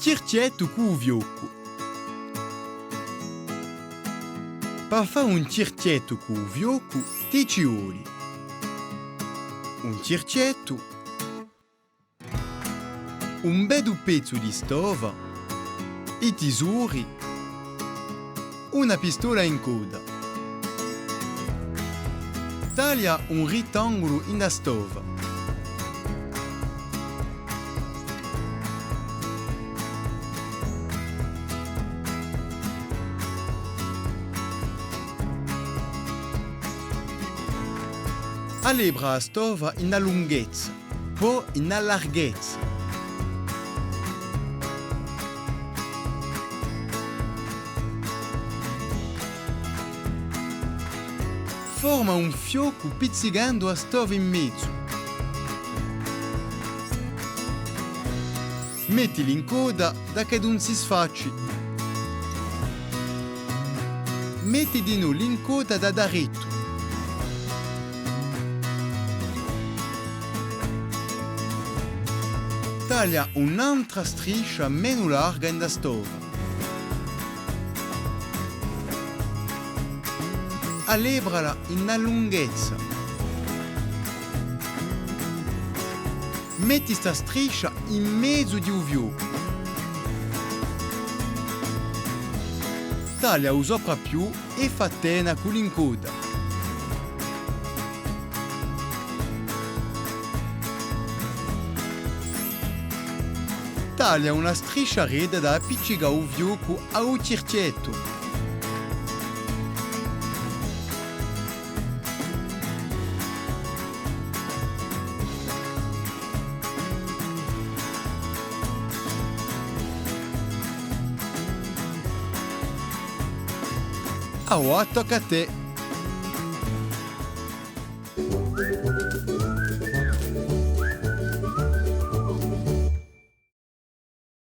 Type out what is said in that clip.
Tirchietto cu viocco. Per fare un tirchietto cu viocco ti ci vuole un tirchietto, un bel pezzo di stova, i tisuri, una pistola in coda. Taglia un rettangolo in la stova. Allebra la stova in lunghezza, poi in larghezza. Forma un fiocco pizzicando la stova in mezzo. Mettili in coda da che non si sfacci. Metti di nuovo in coda da daretto. Taglia un'altra striscia meno larga in la stova. Allebrala in lunghezza. Metti sta striscia in mezzo di un viocco. Taglia un soprappiù e fatena con l'incoda. Taglia una striscia reda da appiccicare un viocco a un tirchietto. Tocca a te.